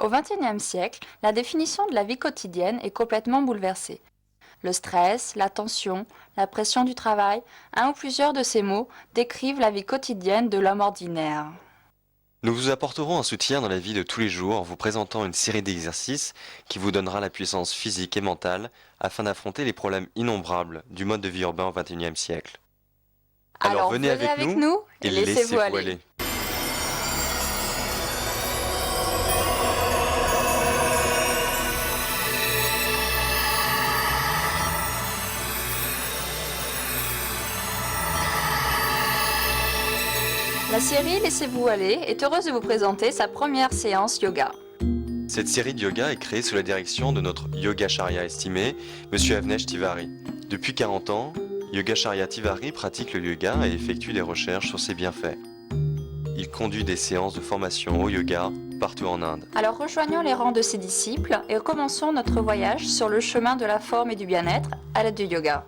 Au XXIe siècle, la définition de la vie quotidienne est complètement bouleversée. Le stress, la tension, la pression du travail, un ou plusieurs de ces mots décrivent la vie quotidienne de l'homme ordinaire. Nous vous apporterons un soutien dans la vie de tous les jours en vous présentant une série d'exercices qui vous donnera la puissance physique et mentale afin d'affronter les problèmes innombrables du mode de vie urbain au XXIe siècle. Alors Alors venez venez avec avec nous nous et et laissez-vous laissez-vous aller. aller. La série Laissez-vous aller est heureuse de vous présenter sa première séance yoga. Cette série de yoga est créée sous la direction de notre Yogacharya estimé, Monsieur Avnesh Tiwari. Depuis 40 ans, Yogacharya Tiwari pratique le yoga et effectue des recherches sur ses bienfaits. Il conduit des séances de formation au yoga partout en Inde. Alors rejoignons les rangs de ses disciples et commençons notre voyage sur le chemin de la forme et du bien-être à l'aide du yoga.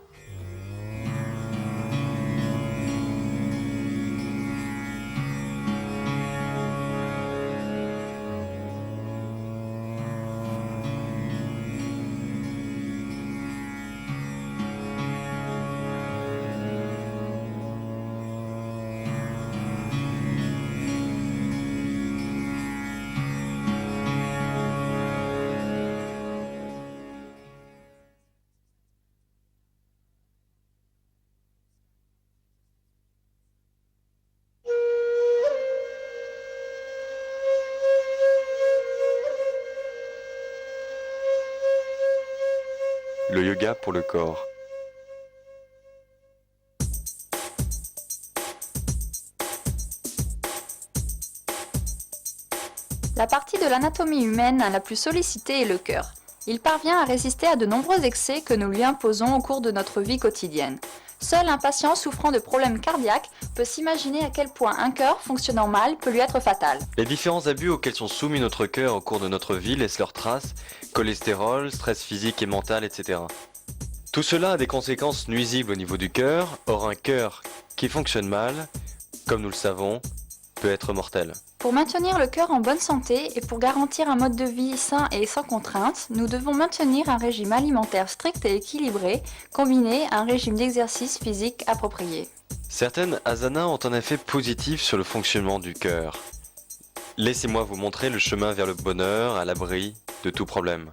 Le yoga pour le corps. La partie de l'anatomie humaine la plus sollicitée est le cœur. Il parvient à résister à de nombreux excès que nous lui imposons au cours de notre vie quotidienne. Seul un patient souffrant de problèmes cardiaques peut s'imaginer à quel point un cœur fonctionnant mal peut lui être fatal. Les différents abus auxquels sont soumis notre cœur au cours de notre vie laissent leurs traces, cholestérol, stress physique et mental, etc. Tout cela a des conséquences nuisibles au niveau du cœur, or un cœur qui fonctionne mal, comme nous le savons, peut être mortel. Pour maintenir le cœur en bonne santé et pour garantir un mode de vie sain et sans contrainte, nous devons maintenir un régime alimentaire strict et équilibré, combiné à un régime d'exercice physique approprié. Certaines asanas ont un effet positif sur le fonctionnement du cœur. Laissez-moi vous montrer le chemin vers le bonheur, à l'abri de tout problème.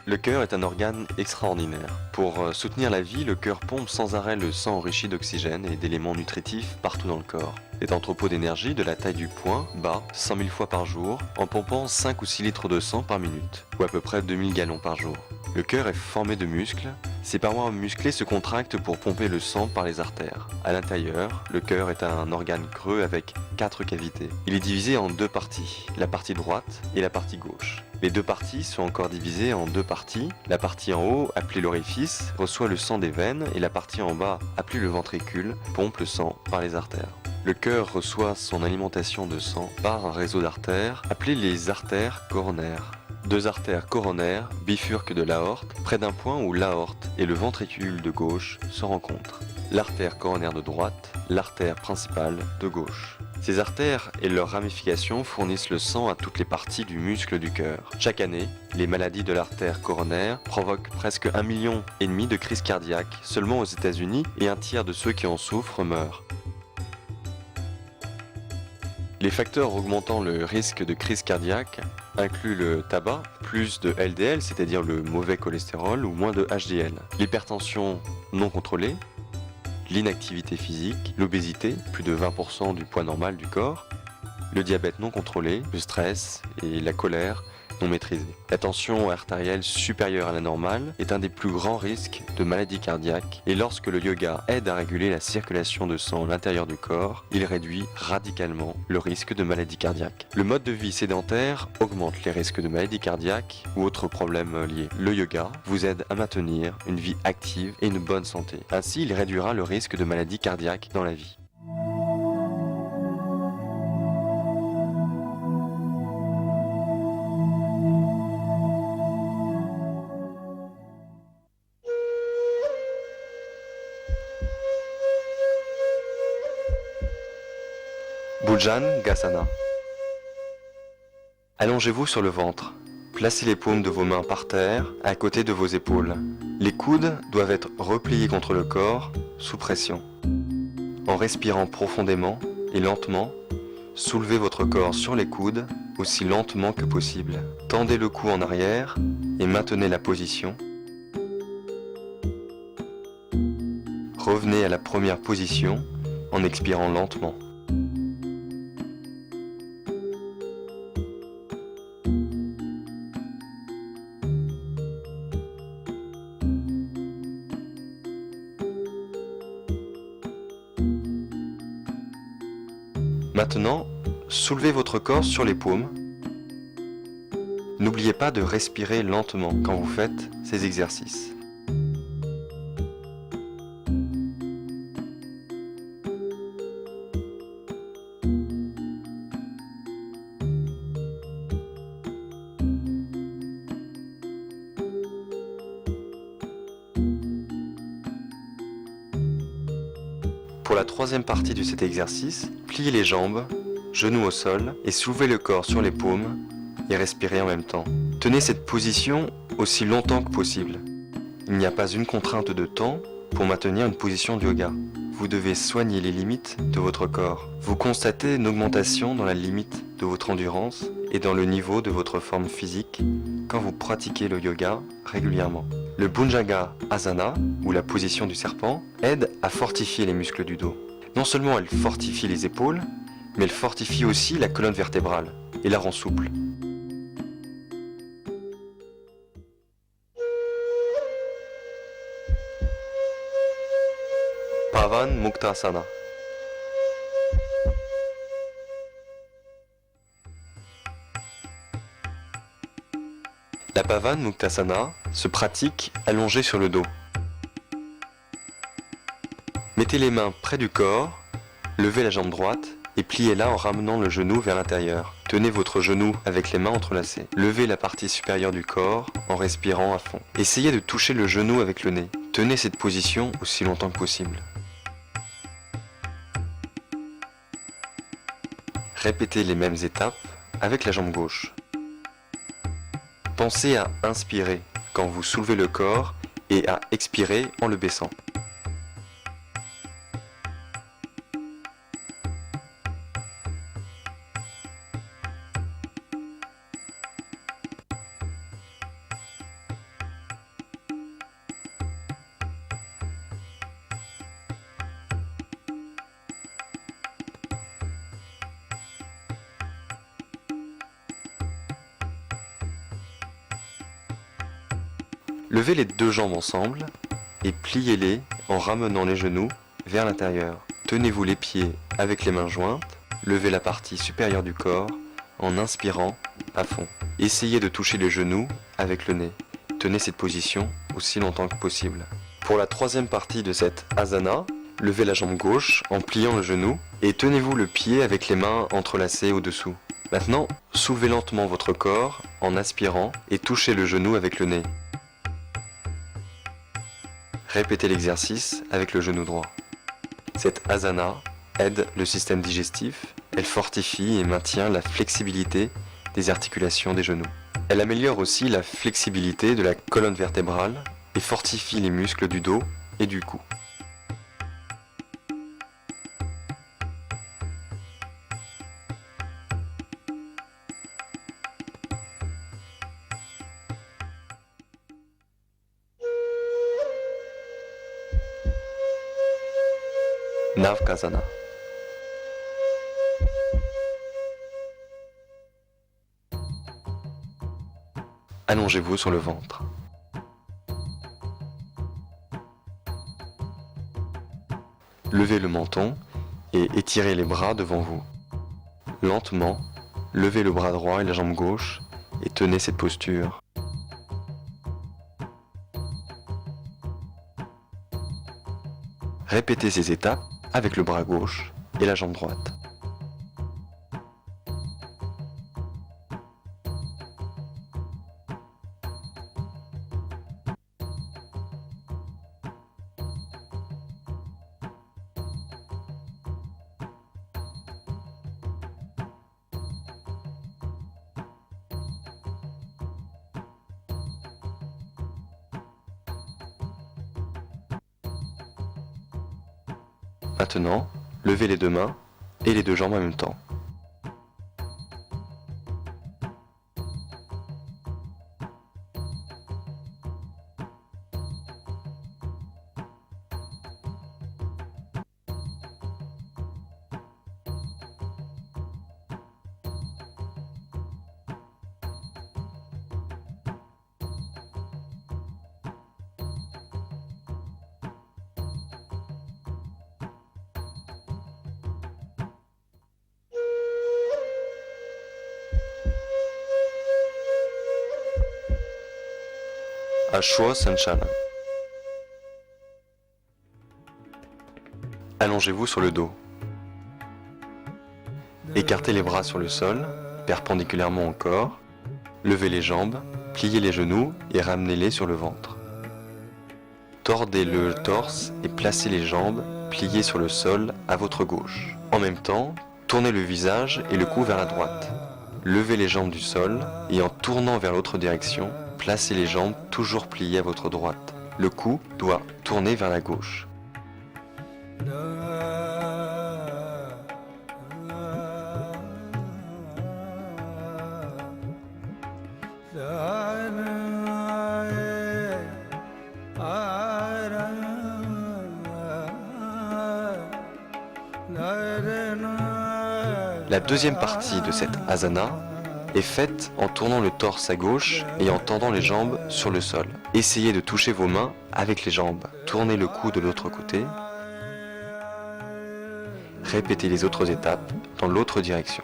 Le cœur est un organe extraordinaire. Pour soutenir la vie, le cœur pompe sans arrêt le sang enrichi d'oxygène et d'éléments nutritifs partout dans le corps. Cet entrepôt d'énergie de la taille du poing bat 100 000 fois par jour en pompant 5 ou 6 litres de sang par minute, ou à peu près 2000 gallons par jour. Le cœur est formé de muscles. Ses parois musclées se contractent pour pomper le sang par les artères. À l'intérieur, le cœur est un organe creux avec 4 cavités. Il est divisé en deux parties, la partie droite et la partie gauche. Les deux parties sont encore divisées en deux parties. La partie en haut, appelée l'orifice, reçoit le sang des veines et la partie en bas, appelée le ventricule, pompe le sang par les artères. Le cœur reçoit son alimentation de sang par un réseau d'artères, appelées les artères coronaires. Deux artères coronaires bifurquent de l'aorte, près d'un point où l'aorte et le ventricule de gauche se rencontrent. L'artère coronaire de droite, l'artère principale de gauche. Ces artères et leurs ramifications fournissent le sang à toutes les parties du muscle du cœur. Chaque année, les maladies de l'artère coronaire provoquent presque 1,5 million de crises cardiaques seulement aux États-Unis et un tiers de ceux qui en souffrent meurent. Les facteurs augmentant le risque de crise cardiaque incluent le tabac, plus de LDL, c'est-à-dire le mauvais cholestérol, ou moins de HDL, l'hypertension non contrôlée, l'inactivité physique, l'obésité, plus de 20% du poids normal du corps, le diabète non contrôlé, le stress et la colère non maîtrisée. La tension artérielle supérieure à la normale est un des plus grands risques de maladie cardiaque et lorsque le yoga aide à réguler la circulation de sang à l'intérieur du corps, il réduit radicalement le risque de maladie cardiaque. Le mode de vie sédentaire augmente les risques de maladie cardiaque ou autres problèmes liés. Le yoga vous aide à maintenir une vie active et une bonne santé. Ainsi, il réduira le risque de maladie cardiaque dans la vie. Bhujangasana. Allongez-vous sur le ventre. Placez les paumes de vos mains par terre, à côté de vos épaules. Les coudes doivent être repliés contre le corps, sous pression. En respirant profondément et lentement, soulevez votre corps sur les coudes aussi lentement que possible. Tendez le cou en arrière et maintenez la position. Revenez à la première position en expirant lentement. Maintenant, soulevez votre corps sur les paumes. N'oubliez pas de respirer lentement quand vous faites ces exercices. Pour la troisième partie de cet exercice, pliez les jambes, genoux au sol et soulevez le corps sur les paumes et respirez en même temps. Tenez cette position aussi longtemps que possible. Il n'y a pas une contrainte de temps pour maintenir une position de yoga. Vous devez soigner les limites de votre corps. Vous constatez une augmentation dans la limite de votre endurance et dans le niveau de votre forme physique quand vous pratiquez le yoga régulièrement. Le Bhujanga Asana, ou la position du serpent, aide à fortifier les muscles du dos. Non seulement elle fortifie les épaules, mais elle fortifie aussi la colonne vertébrale et la rend souple. Pavan Muktasana. La Pavan Muktasana se pratique allongée sur le dos. Mettez les mains près du corps, levez la jambe droite et pliez-la en ramenant le genou vers l'intérieur. Tenez votre genou avec les mains entrelacées. Levez la partie supérieure du corps en respirant à fond. Essayez de toucher le genou avec le nez. Tenez cette position aussi longtemps que possible. Répétez les mêmes étapes avec la jambe gauche. Pensez à inspirer quand vous soulevez le corps et à expirer en le baissant. Levez les deux jambes ensemble et pliez-les en ramenant les genoux vers l'intérieur. Tenez-vous les pieds avec les mains jointes, levez la partie supérieure du corps en inspirant à fond. Essayez de toucher les genoux avec le nez. Tenez cette position aussi longtemps que possible. Pour la troisième partie de cette asana, levez la jambe gauche en pliant le genou et tenez-vous le pied avec les mains entrelacées au-dessous. Maintenant, soulevez lentement votre corps en aspirant et touchez le genou avec le nez. Répétez l'exercice avec le genou droit. Cette asana aide le système digestif, elle fortifie et maintient la flexibilité des articulations des genoux. Elle améliore aussi la flexibilité de la colonne vertébrale et fortifie les muscles du dos et du cou. Navkasana. Allongez-vous sur le ventre. Levez le menton et étirez les bras devant vous. Lentement, levez le bras droit et la jambe gauche et tenez cette posture. Répétez ces étapes avec le bras gauche et la jambe droite. Maintenant, levez les deux mains et les deux jambes en même temps. Ashwasandhala. Allongez-vous sur le dos. Écartez les bras sur le sol, perpendiculairement au corps. Levez les jambes, pliez les genoux et ramenez-les sur le ventre. Tordez le torse et placez les jambes pliées sur le sol à votre gauche. En même temps, tournez le visage et le cou vers la droite. Levez les jambes du sol et en tournant vers l'autre direction, placez les jambes toujours pliées à votre droite. Le cou doit tourner vers la gauche. La deuxième partie de cette asana est faite en tournant le torse à gauche et en tendant les jambes sur le sol. Essayez de toucher vos mains avec les jambes. Tournez le cou de l'autre côté. Répétez les autres étapes dans l'autre direction.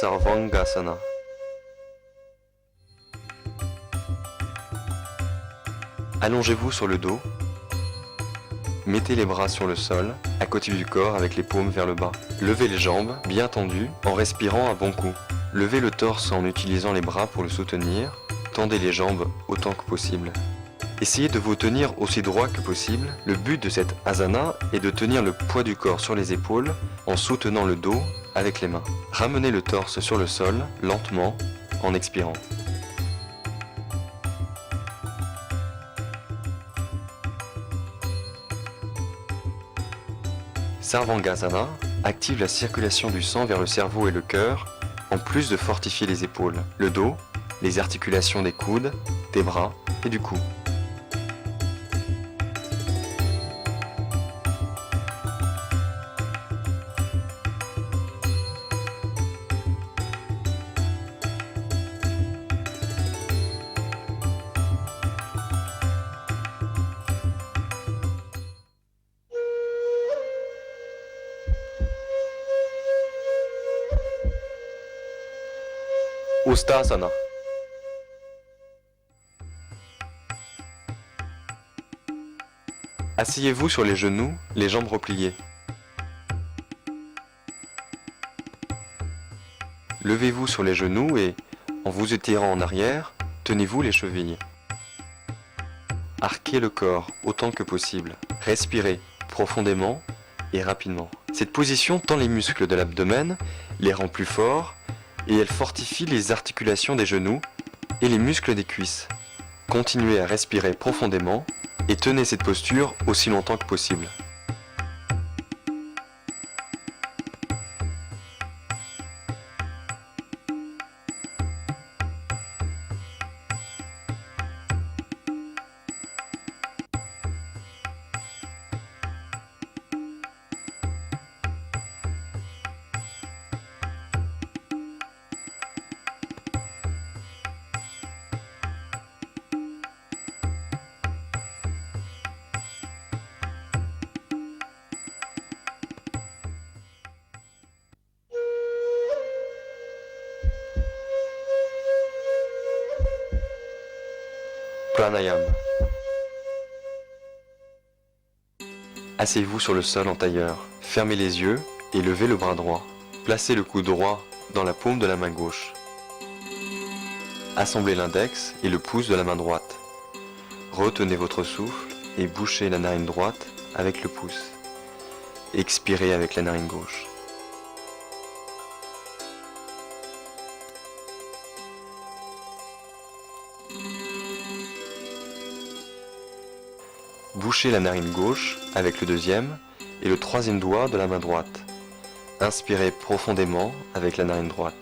Sarvangasana. Allongez-vous sur le dos. Mettez les bras sur le sol, à côté du corps avec les paumes vers le bas. Levez les jambes, bien tendues, en respirant à bon coup. Levez le torse en utilisant les bras pour le soutenir. Tendez les jambes autant que possible. Essayez de vous tenir aussi droit que possible. Le but de cette asana est de tenir le poids du corps sur les épaules en soutenant le dos avec les mains. Ramenez le torse sur le sol, lentement, en expirant. Sarvangasana active la circulation du sang vers le cerveau et le cœur, en plus de fortifier les épaules, le dos, les articulations des coudes, des bras et du cou. Ustasana. Asseyez-vous sur les genoux, les jambes repliées. Levez-vous sur les genoux et, en vous étirant en arrière, tenez-vous les chevilles. Arquez le corps autant que possible. Respirez profondément et rapidement. Cette position tend les muscles de l'abdomen, les rend plus forts et elle fortifie les articulations des genoux et les muscles des cuisses. Continuez à respirer profondément et tenez cette posture aussi longtemps que possible. Pranayam. Asseyez-vous sur le sol en tailleur. Fermez les yeux et levez le bras droit. Placez le coude droit dans la paume de la main gauche. Assemblez l'index et le pouce de la main droite. Retenez votre souffle et bouchez la narine droite avec le pouce. Expirez avec la narine gauche. Bouchez la narine gauche avec le deuxième et le troisième doigt de la main droite. Inspirez profondément avec la narine droite.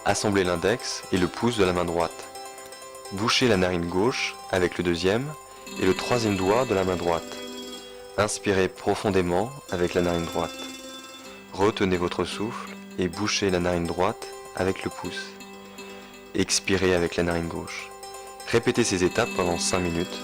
Assemblez l'index et le pouce de la main droite. Bouchez la narine gauche avec le deuxième et le troisième doigt de la main droite. Inspirez profondément avec la narine droite. Retenez votre souffle et bouchez la narine droite avec le pouce. Expirez avec la narine gauche. Répétez ces étapes pendant 5 minutes.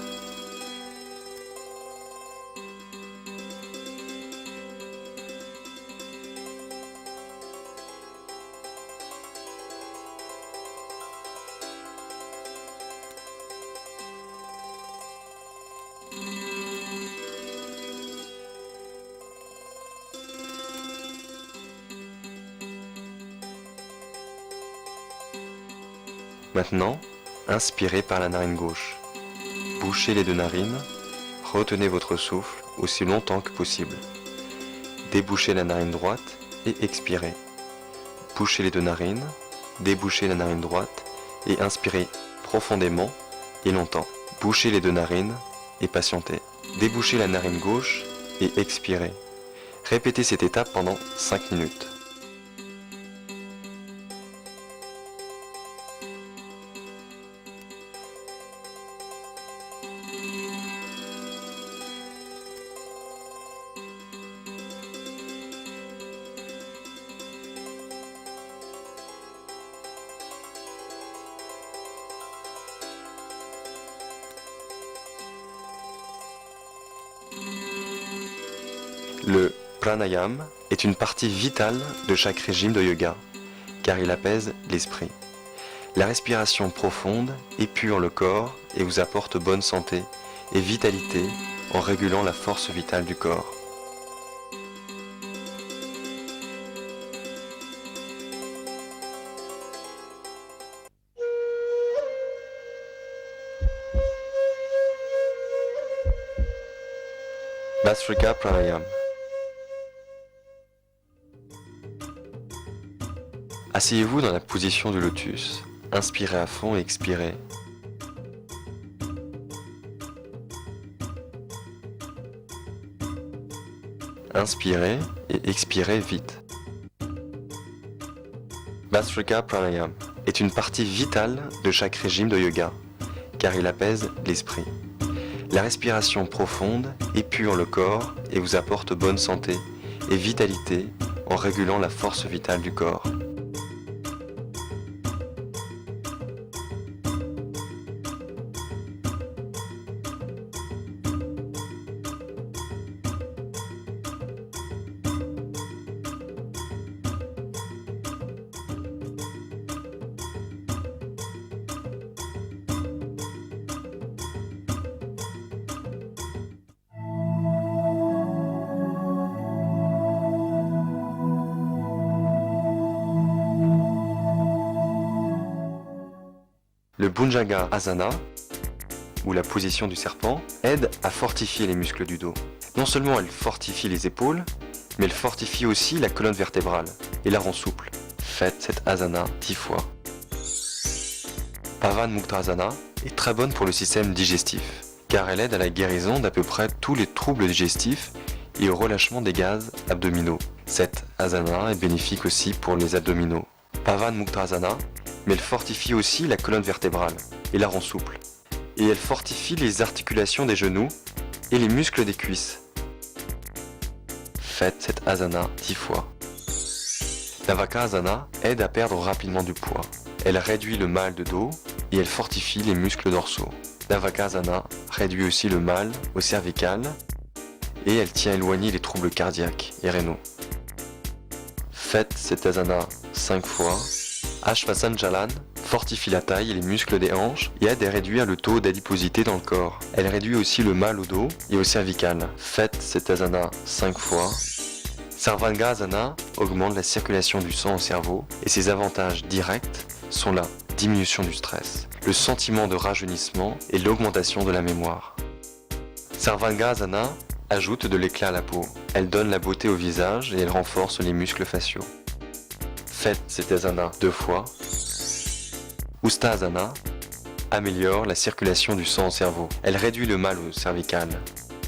Maintenant, inspirez par la narine gauche. Bouchez les deux narines, retenez votre souffle aussi longtemps que possible. Débouchez la narine droite et expirez. Bouchez les deux narines, débouchez la narine droite et inspirez profondément et longtemps. Bouchez les deux narines et patientez. Débouchez la narine gauche et expirez. Répétez cette étape pendant 5 minutes. Le pranayam est une partie vitale de chaque régime de yoga, car il apaise l'esprit. La respiration profonde épure le corps et vous apporte bonne santé et vitalité en régulant la force vitale du corps. Bhastrika Pranayam. Asseyez-vous dans la position du lotus. Inspirez à fond et expirez. Inspirez et expirez vite. Bhastrika Pranayam est une partie vitale de chaque régime de yoga, car il apaise l'esprit. La respiration profonde épure le corps et vous apporte bonne santé et vitalité en régulant la force vitale du corps. Le Bhujanga Asana, ou la position du serpent, aide à fortifier les muscles du dos. Non seulement elle fortifie les épaules, mais elle fortifie aussi la colonne vertébrale et la rend souple. Faites cette asana 10 fois. Pavanmukta est très bonne pour le système digestif, car elle aide à la guérison d'à peu près tous les troubles digestifs et au relâchement des gaz abdominaux. Cette asana est bénéfique aussi pour les abdominaux. Pavanmukta, mais elle fortifie aussi la colonne vertébrale et la rend souple. Et elle fortifie les articulations des genoux et les muscles des cuisses. Faites cette asana 10 fois. Navaka Asana aide à perdre rapidement du poids. Elle réduit le mal de dos et elle fortifie les muscles dorsaux. Navaka Asana réduit aussi le mal au cervical et elle tient à éloigner les troubles cardiaques et rénaux. Faites cette asana 5 fois. Ashvasan Jalan fortifie la taille et les muscles des hanches et aide à réduire le taux d'adiposité dans le corps. Elle réduit aussi le mal au dos et au cervical. Faites cette asana 5 fois. Sarvangasana augmente la circulation du sang au cerveau et ses avantages directs sont la diminution du stress, le sentiment de rajeunissement et l'augmentation de la mémoire. Sarvangasana ajoute de l'éclat à la peau. Elle donne la beauté au visage et elle renforce les muscles faciaux. Faites cette asana 2 fois. Ustasana améliore la circulation du sang au cerveau. Elle réduit le mal au cervical.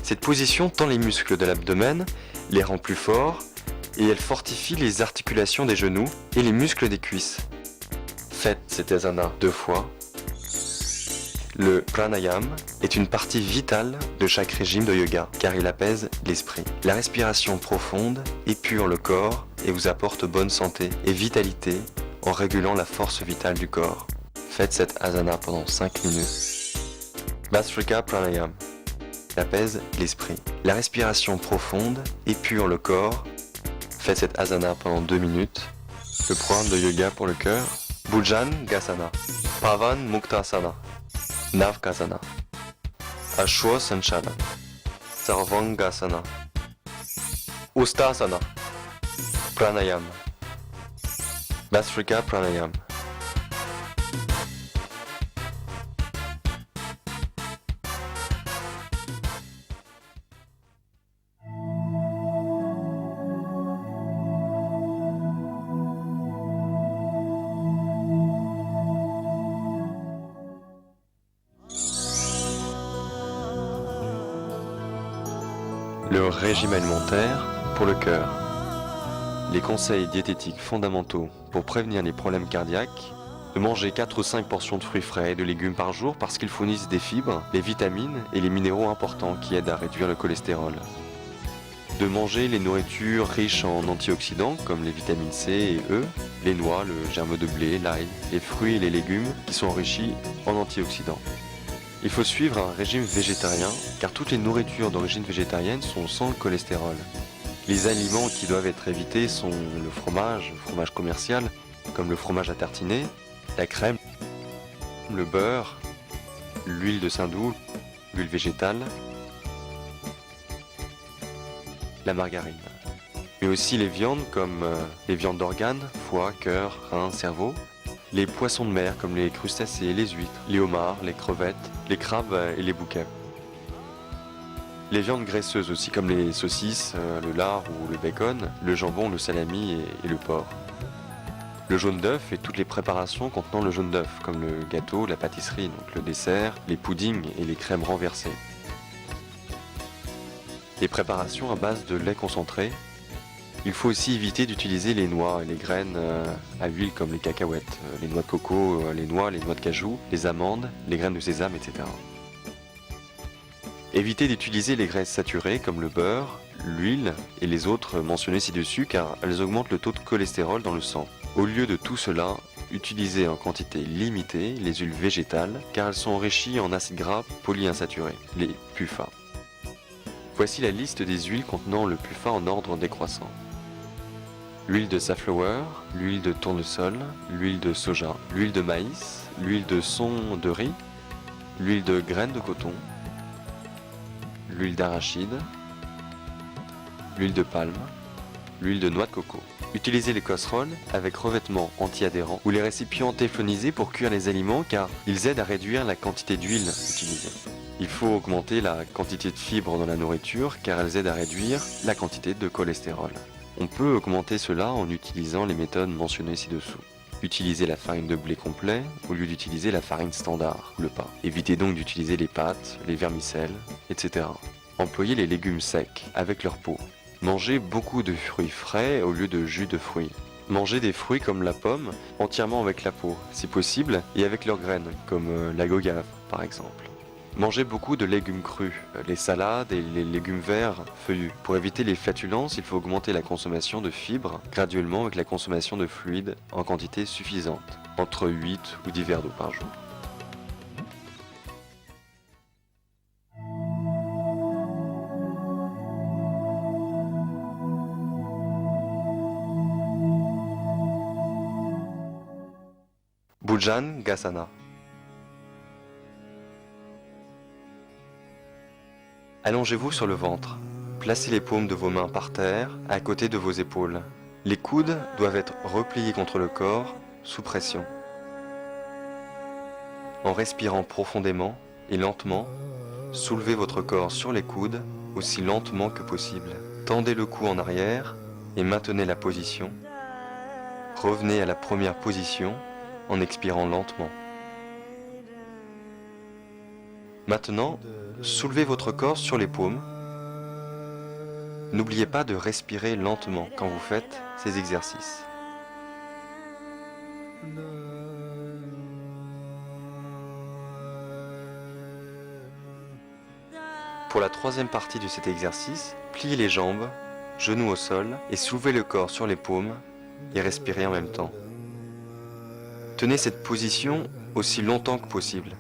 Cette position tend les muscles de l'abdomen, les rend plus forts et elle fortifie les articulations des genoux et les muscles des cuisses. Faites cette asana 2 fois. Le pranayam est une partie vitale de chaque régime de yoga car il apaise l'esprit. La respiration profonde épure le corps et vous apporte bonne santé et vitalité en régulant la force vitale du corps. Faites cette asana pendant 5 minutes. Bhastrika Pranayam apaise l'esprit. La respiration profonde épure le corps. Faites cette asana pendant 2 minutes. Le programme de yoga pour le cœur. Bhujangasana, Pavan Muktasana, Navkasana, Ashwasanchana, Sarvangasana, Ustasana, Pranayam, Bhastrika Pranayam. Le régime alimentaire pour le cœur. Les conseils diététiques fondamentaux pour prévenir les problèmes cardiaques. De manger 4 ou 5 portions de fruits frais et de légumes par jour parce qu'ils fournissent des fibres, des vitamines et les minéraux importants qui aident à réduire le cholestérol. De manger les nourritures riches en antioxydants comme les vitamines C et E, les noix, le germe de blé, l'ail, les fruits et les légumes qui sont enrichis en antioxydants. Il faut suivre un régime végétarien car toutes les nourritures d'origine végétarienne sont sans le cholestérol. Les aliments qui doivent être évités sont le fromage commercial, comme le fromage à tartiner, la crème, le beurre, l'huile de saindoux, l'huile végétale, la margarine. Mais aussi les viandes comme les viandes d'organes, foie, cœur, rein, cerveau, les poissons de mer comme les crustacés, les huîtres, les homards, les crevettes, les crabes et les bouquets. Les viandes graisseuses aussi comme les saucisses, le lard ou le bacon, le jambon, le salami et le porc. Le jaune d'œuf et toutes les préparations contenant le jaune d'œuf, comme le gâteau, la pâtisserie, donc le dessert, les puddings et les crèmes renversées. Les préparations à base de lait concentré. Il faut aussi éviter d'utiliser les noix et les graines à huile comme les cacahuètes, les noix de coco, les noix de cajou, les amandes, les graines de sésame, etc. Évitez d'utiliser les graisses saturées comme le beurre, l'huile et les autres mentionnées ci-dessus car elles augmentent le taux de cholestérol dans le sang. Au lieu de tout cela, utilisez en quantité limitée les huiles végétales car elles sont enrichies en acides gras polyinsaturés, les PUFA. Voici la liste des huiles contenant le PUFA en ordre décroissant. L'huile de safflower, l'huile de tournesol, l'huile de soja, l'huile de maïs, l'huile de son de riz, l'huile de graines de coton, l'huile d'arachide, l'huile de palme, l'huile de noix de coco. Utilisez les casseroles avec revêtement anti-adhérent ou les récipients téflonisés pour cuire les aliments car ils aident à réduire la quantité d'huile utilisée. Il faut augmenter la quantité de fibres dans la nourriture car elles aident à réduire la quantité de cholestérol. On peut augmenter cela en utilisant les méthodes mentionnées ci-dessous. Utilisez la farine de blé complet au lieu d'utiliser la farine standard, le pain. Évitez donc d'utiliser les pâtes, les vermicelles, etc. Employez les légumes secs avec leur peau. Mangez beaucoup de fruits frais au lieu de jus de fruits. Mangez des fruits comme la pomme entièrement avec la peau, si possible, et avec leurs graines, comme la gogave par exemple. Mangez beaucoup de légumes crus, les salades et les légumes verts feuillus. Pour éviter les flatulences, il faut augmenter la consommation de fibres graduellement avec la consommation de fluides en quantité suffisante, entre 8 ou 10 verres d'eau par jour. Bhujangasana. Allongez-vous sur le ventre. Placez les paumes de vos mains par terre, à côté de vos épaules. Les coudes doivent être repliés contre le corps, sous pression. En respirant profondément et lentement, soulevez votre corps sur les coudes aussi lentement que possible. Tendez le cou en arrière et maintenez la position. Revenez à la première position en expirant lentement. Maintenant, soulevez votre corps sur les paumes. N'oubliez pas de respirer lentement quand vous faites ces exercices. Pour la troisième partie de cet exercice, pliez les jambes, genoux au sol et soulevez le corps sur les paumes et respirez en même temps. Tenez cette position aussi longtemps que possible.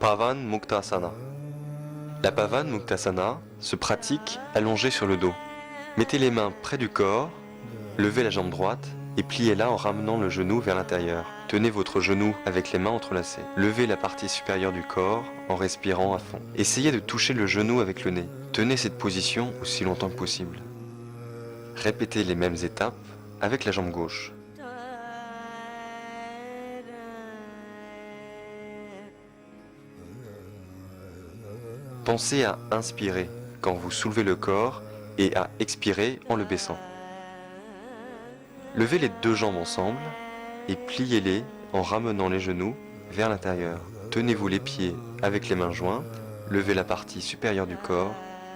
Pavan Muktasana. La Pavan Muktasana se pratique allongée sur le dos. Mettez les mains près du corps, levez la jambe droite et pliez-la en ramenant le genou vers l'intérieur. Tenez votre genou avec les mains entrelacées. Levez la partie supérieure du corps en respirant à fond. Essayez de toucher le genou avec le nez. Tenez cette position aussi longtemps que possible. Répétez les mêmes étapes avec la jambe gauche. Pensez à inspirer quand vous soulevez le corps et à expirer en le baissant. Levez les deux jambes ensemble et pliez-les en ramenant les genoux vers l'intérieur. Tenez-vous les pieds avec les mains jointes, levez la partie supérieure du corps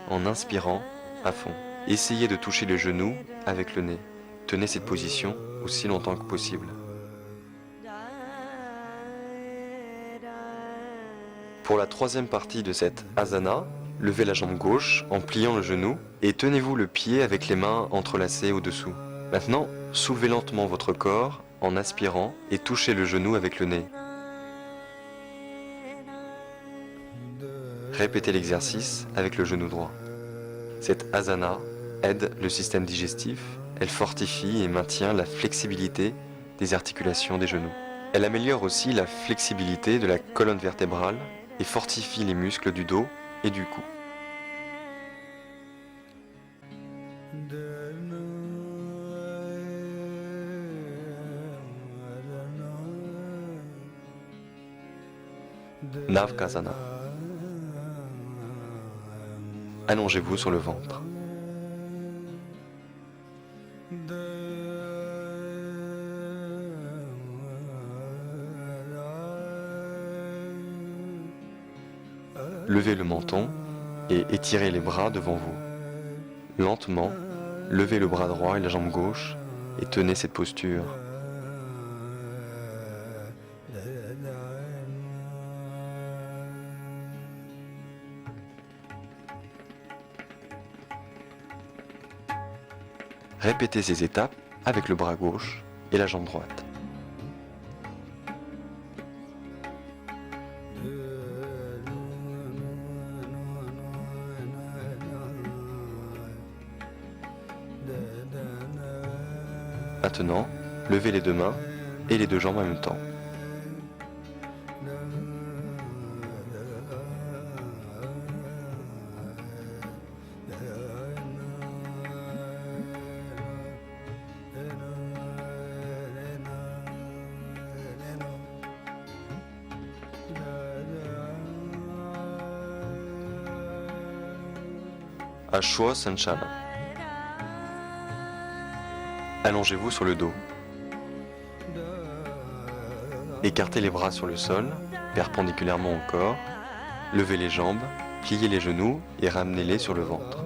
en inspirant à fond. Essayez de toucher les genoux avec le nez. Tenez cette position aussi longtemps que possible. Pour la troisième partie de cette asana, levez la jambe gauche en pliant le genou et tenez-vous le pied avec les mains entrelacées au-dessous. Maintenant, soulevez lentement votre corps en aspirant et touchez le genou avec le nez. Répétez l'exercice avec le genou droit. Cette asana aide le système digestif, elle fortifie et maintient la flexibilité des articulations des genoux. Elle améliore aussi la flexibilité de la colonne vertébrale et fortifie les muscles du dos et du cou. Navkasana. Allongez-vous sur le ventre. Levez le menton et étirez les bras devant vous. Lentement, levez le bras droit et la jambe gauche et tenez cette posture. Répétez ces étapes avec le bras gauche et la jambe droite. Maintenant, levez les deux mains et les deux jambes en même temps. Ashwasanchana. Allongez-vous sur le dos. Écartez les bras sur le sol, perpendiculairement au corps. Levez les jambes, pliez les genoux et ramenez-les sur le ventre.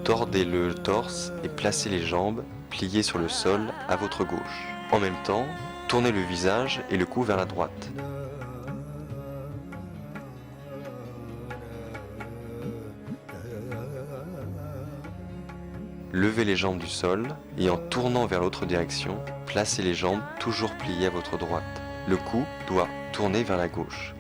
Tordez le torse et placez les jambes pliées sur le sol à votre gauche. En même temps, tournez le visage et le cou vers la droite. Levez les jambes du sol et en tournant vers l'autre direction, placez les jambes toujours pliées à votre droite. Le cou doit tourner vers la gauche.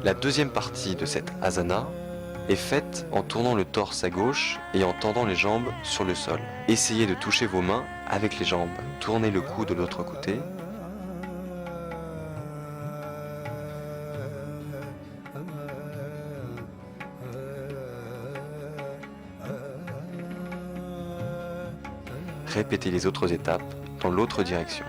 La deuxième partie de cette asana est faite en tournant le torse à gauche et en tendant les jambes sur le sol. Essayez de toucher vos mains avec les jambes. Tournez le cou de l'autre côté. Répétez les autres étapes dans l'autre direction.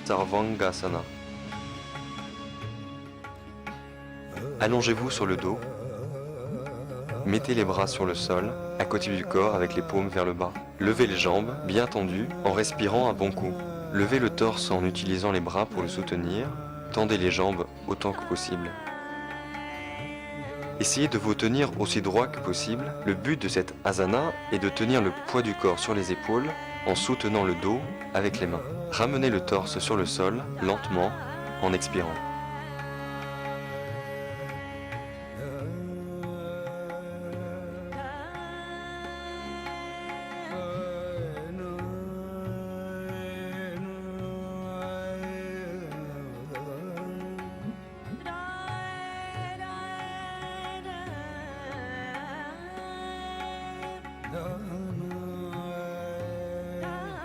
Sarvangasana. Allongez-vous sur le dos. Mettez les bras sur le sol, à côté du corps avec les paumes vers le bas. Levez les jambes, bien tendues, en respirant un bon coup. Levez le torse en utilisant les bras pour le soutenir. Tendez les jambes autant que possible. Essayez de vous tenir aussi droit que possible. Le but de cette asana est de tenir le poids du corps sur les épaules en soutenant le dos avec les mains. Ramenez le torse sur le sol, lentement, en expirant.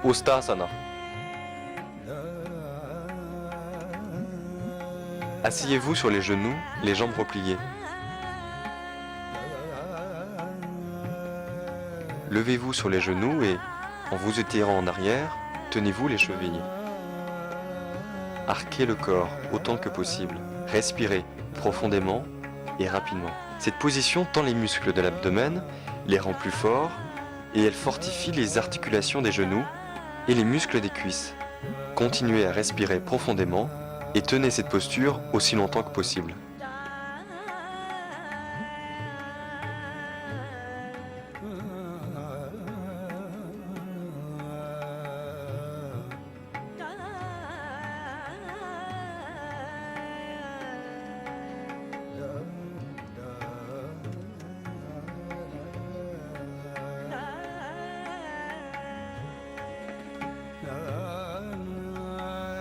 Ustasana. Asseyez-vous sur les genoux, les jambes repliées. Levez-vous sur les genoux et, en vous étirant en arrière, tenez-vous les chevilles. Arquez le corps autant que possible. Respirez profondément et rapidement. Cette position tend les muscles de l'abdomen, les rend plus forts et elle fortifie les articulations des genoux et les muscles des cuisses. Continuez à respirer profondément et tenez cette posture aussi longtemps que possible.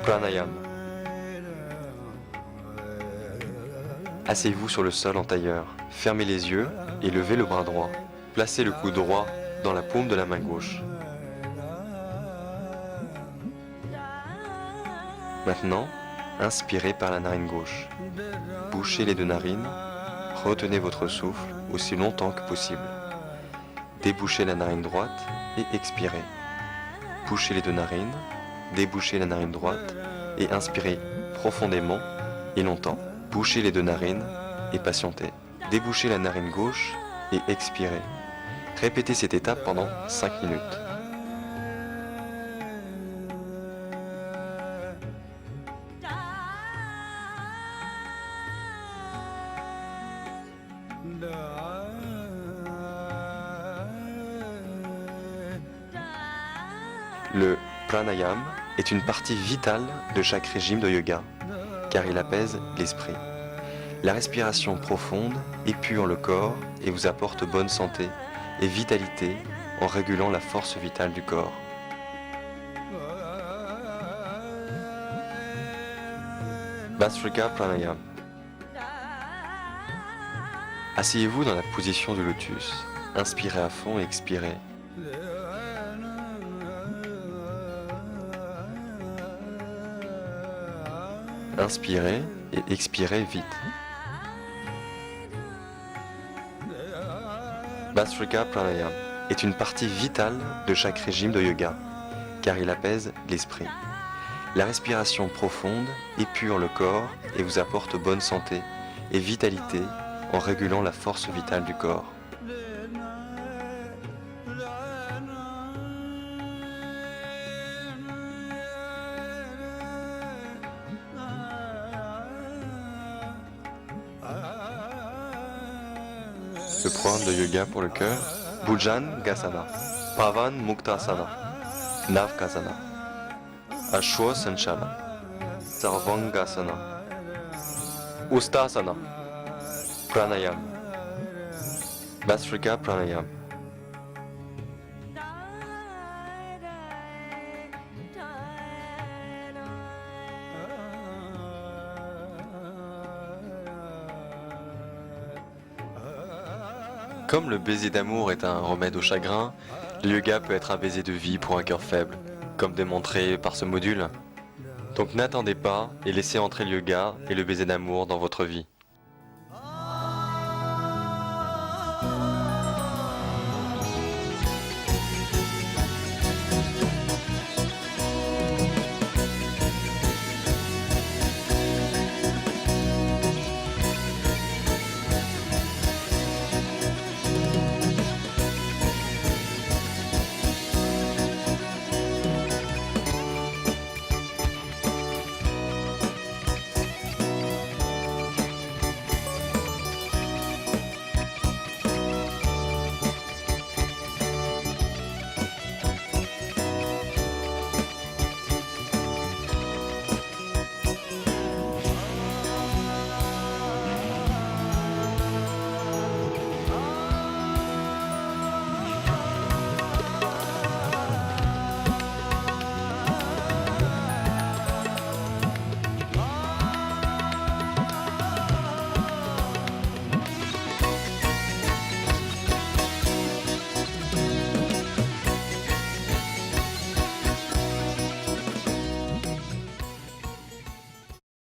Pranayama. Asseyez-vous sur le sol en tailleur. Fermez les yeux et levez le bras droit. Placez le coude droit dans la paume de la main gauche. Maintenant, inspirez par la narine gauche. Bouchez les deux narines. Retenez votre souffle aussi longtemps que possible. Débouchez la narine droite et expirez. Bouchez les deux narines. Débouchez la narine droite et inspirez profondément et longtemps. Bouchez les deux narines et patientez. Débouchez la narine gauche et expirez. Répétez cette étape pendant 5 minutes. Le pranayama est une partie vitale de chaque régime de yoga, car il apaise l'esprit. La respiration profonde épure le corps et vous apporte bonne santé et vitalité en régulant la force vitale du corps. Bhastrika Pranayama. Asseyez-vous dans la position du lotus. Inspirez à fond et expirez. Inspirez et expirez vite. Bhastrika Pranayama est une partie vitale de chaque régime de yoga, car il apaise l'esprit. La respiration profonde épure le corps et vous apporte bonne santé et vitalité en régulant la force vitale du corps. Le programme de yoga pour le cœur, Bhujangasana, Pavan Muktasana, Navkasana, Ashwasanchala, Sarvangasana, Ustasana, Pranayam, Bhastrika Pranayam. Comme le baiser d'amour est un remède au chagrin, le yoga peut être un baiser de vie pour un cœur faible, comme démontré par ce module. Donc n'attendez pas et laissez entrer le yoga et le baiser d'amour dans votre vie.